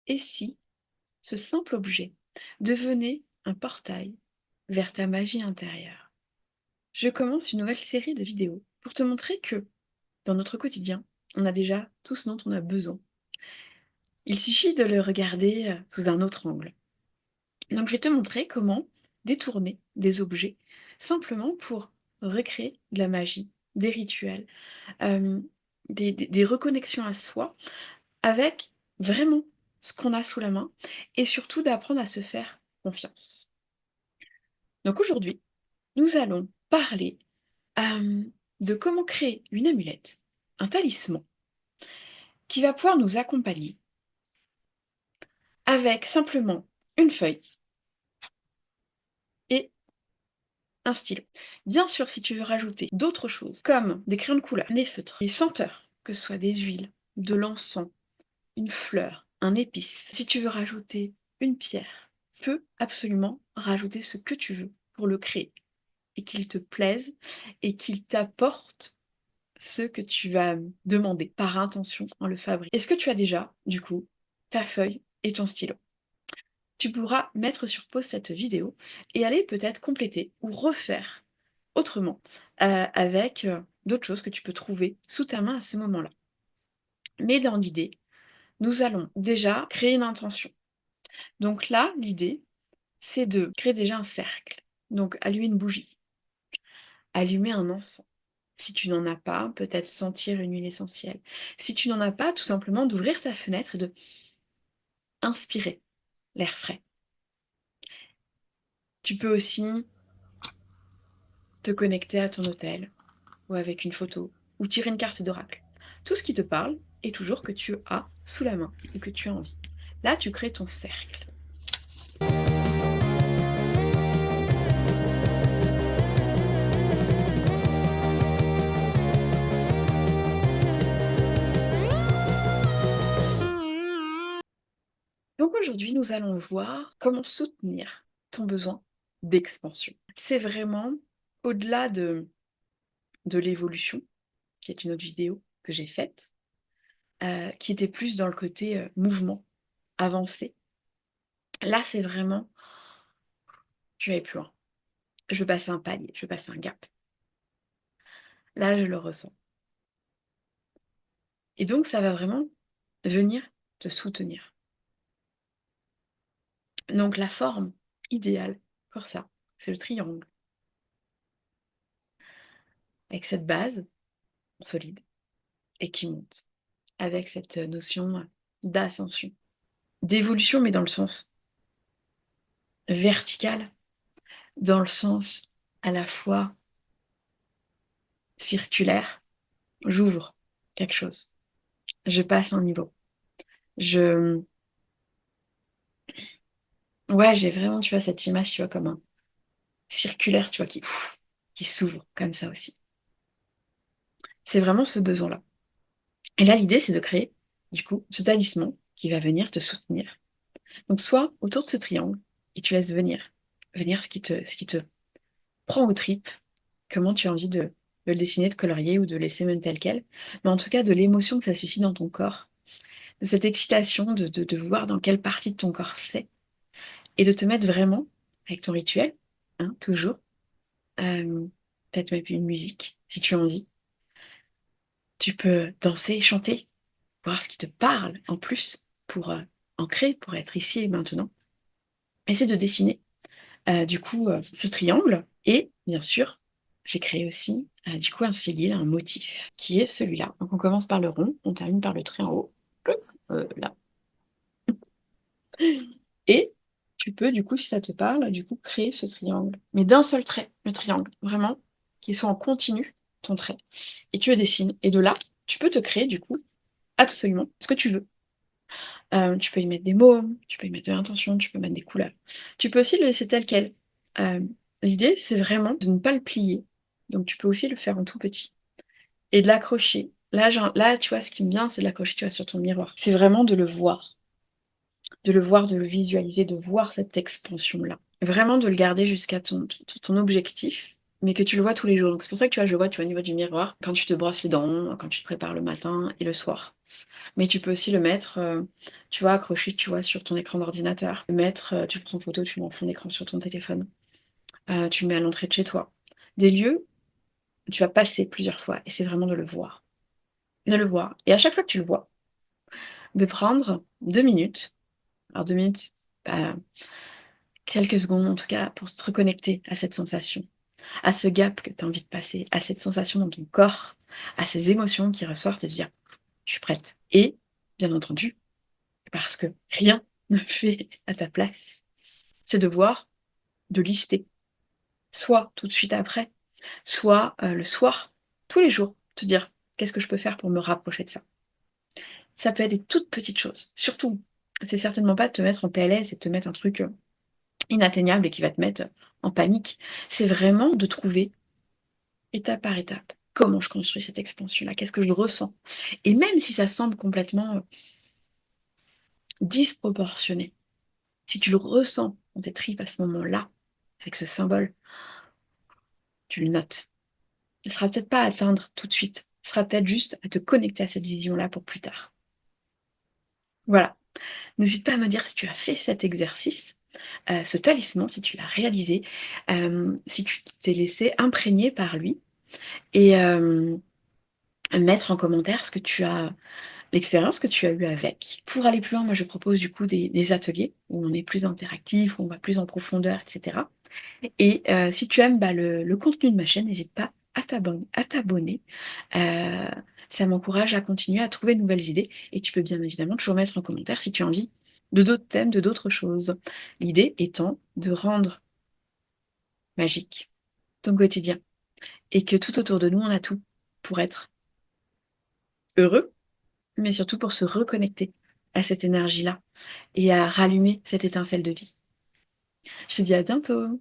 Et si ce simple objet devenait un portail vers ta magie intérieure? Je commence une nouvelle série de vidéos pour te montrer que, dans notre quotidien, on a déjà tout ce dont on a besoin. Il suffit de le regarder sous un autre angle. Donc je vais te montrer comment détourner des objets simplement pour recréer de la magie, des rituels, hem, des reconnexions à soi avec vraiment ce qu'on a sous la main et surtout d'apprendre à se faire confiance. Donc aujourd'hui, nous allons parler, de comment créer une amulette, un talisman qui va pouvoir nous accompagner avec simplement une feuille et un stylo. Bien sûr, si tu veux rajouter d'autres choses, comme des crayons de couleur, des feutres, des senteurs, que ce soit des huiles, de l'encens, une fleur, un épice, si tu veux rajouter une pierre, tu peux absolument rajouter ce que tu veux pour le créer et qu'il te plaise et qu'il t'apporte ce que tu vas demander par intention en le fabriquant. Est-ce que tu as déjà, du coup, ta feuille et ton stylo? Tu pourras mettre sur pause cette vidéo et aller peut-être compléter ou refaire autrement, avec, d'autres choses que tu peux trouver sous ta main à ce moment-là. Mais dans l'idée, nous allons déjà créer une intention. Donc là, l'idée, c'est de créer déjà un cercle. Donc allumer une bougie, allumer un encens. Si tu n'en as pas, peut-être sentir une huile essentielle. Si tu n'en as pas, tout simplement d'ouvrir ta fenêtre et de inspirer l'air frais. Tu peux aussi te connecter à ton hôtel ou avec une photo ou tirer une carte d'oracle. Tout ce qui te parle est toujours que tu as sous la main ou que tu as envie. Là, tu crées ton cercle. Donc aujourd'hui, nous allons voir comment soutenir ton besoin d'expansion. C'est vraiment au-delà de l'évolution, qui est une autre vidéo que j'ai faite, qui était plus dans le côté mouvement, avancé. Là, c'est vraiment, je vais aller plus loin. Je veux passer un palier, je veux passer un gap. Là, je le ressens. Et donc, ça va vraiment venir te soutenir. Donc, la forme idéale pour ça, c'est le triangle, avec cette base solide et qui monte, avec cette notion d'ascension, d'évolution, mais dans le sens vertical, dans le sens à la fois circulaire. J'ouvre quelque chose, je passe un niveau. Je Ouais, j'ai vraiment, tu vois, cette image, tu vois, comme un circulaire, tu vois, qui s'ouvre comme ça aussi. C'est vraiment ce besoin-là. Et là, l'idée, c'est de créer, du coup, ce talisman qui va venir te soutenir. Donc, soit autour de ce triangle, et tu laisses venir ce qui te prend aux tripes, comment tu as envie de le dessiner, de colorier ou de laisser même tel quel, mais en tout cas de l'émotion que ça suscite dans ton corps, de cette excitation de voir dans quelle partie de ton corps c'est, et de te mettre vraiment, avec ton rituel, hein, toujours, euh, peut-être même une musique, si tu as envie. Tu peux danser et chanter, voir ce qui te parle en plus, pour ancrer, pour être ici et maintenant. Essaie de dessiner, du coup, ce triangle et bien sûr, j'ai créé aussi, du coup, un sigil, un motif qui est celui-là. Donc on commence par le rond, on termine par le trait en haut, là. Et tu peux, du coup, si ça te parle, du coup, créer ce triangle. Mais d'un seul trait, le triangle, vraiment, qui soit en continu, ton trait. Et tu le dessines. Et de là, tu peux te créer, du coup, absolument ce que tu veux. Tu peux y mettre des mots, tu peux y mettre de l'intention, tu peux mettre des couleurs. Tu peux aussi le laisser tel quel. Euh, L'idée, c'est vraiment de ne pas le plier. Donc tu peux aussi le faire en tout petit. Et de l'accrocher. Là, là, tu vois, ce qui me vient, c'est de l'accrocher, tu vois, sur ton miroir. C'est vraiment de le voir. De le voir, de le visualiser, de voir cette expansion-là. Vraiment de le garder jusqu'à ton objectif, mais que tu le vois tous les jours. Donc c'est pour ça que tu vois, je le vois, tu vois, au niveau du miroir, quand tu te brosses les dents, quand tu te prépares le matin et le soir. Mais tu peux aussi le mettre, tu vois, accroché, tu vois, sur ton écran d'ordinateur. Le mettre, tu prends photo, tu mets en fond d'écran sur ton téléphone. Tu le mets à l'entrée de chez toi. Des lieux où tu vas passer plusieurs fois et c'est vraiment de le voir. De le voir et à chaque fois que tu le vois, de prendre 2 minutes, alors 2 minutes, heu, quelques secondes en tout cas pour se reconnecter à cette sensation, à ce gap que tu as envie de passer, à cette sensation dans ton corps, à ces émotions qui ressortent et de dire: «Je suis prête» et bien entendu, parce que rien ne fait à ta place, c'est de voir, de lister, soit tout de suite après, soit, le soir, tous les jours, te dire: «Qu'est-ce que je peux faire pour me rapprocher de ça?» Ça peut être des toutes petites choses. Surtout, c'est certainement pas de te mettre en PLS et de te mettre un truc, inatteignable et qui va te mettre, en panique. C'est vraiment de trouver, étape par étape, comment je construis cette expansion-là? Qu'est-ce que je ressens? Et même si ça semble complètement, disproportionné, si tu le ressens dans tes tripes à ce moment-là, avec ce symbole, tu le notes. Ce sera peut-être pas à atteindre tout de suite, ce sera peut-être juste à te connecter à cette vision-là pour plus tard. Voilà. N'hésite pas à me dire si tu as fait cet exercice, ce talisman, si tu l'as réalisé, si tu t'es laissé imprégner par lui et mettre en commentaire ce que tu as l'expérience que tu as eue avec. Pour aller plus loin, moi je propose du coup des ateliers où on est plus interactif, où on va plus en profondeur et cetera et si tu aimes, bah, le contenu de ma chaîne, n'hésite pas à t'abonner. Heu, Ça m'encourage à continuer à trouver de nouvelles idées et tu peux bien évidemment toujours mettre en commentaire si tu as envie de d'autres thèmes, de d'autres choses. L'idée étant de rendre magique ton quotidien et que tout autour de nous, on a tout pour être heureux, mais surtout pour se reconnecter à cette énergie-là et à rallumer cette étincelle de vie. Je te dis à bientôt.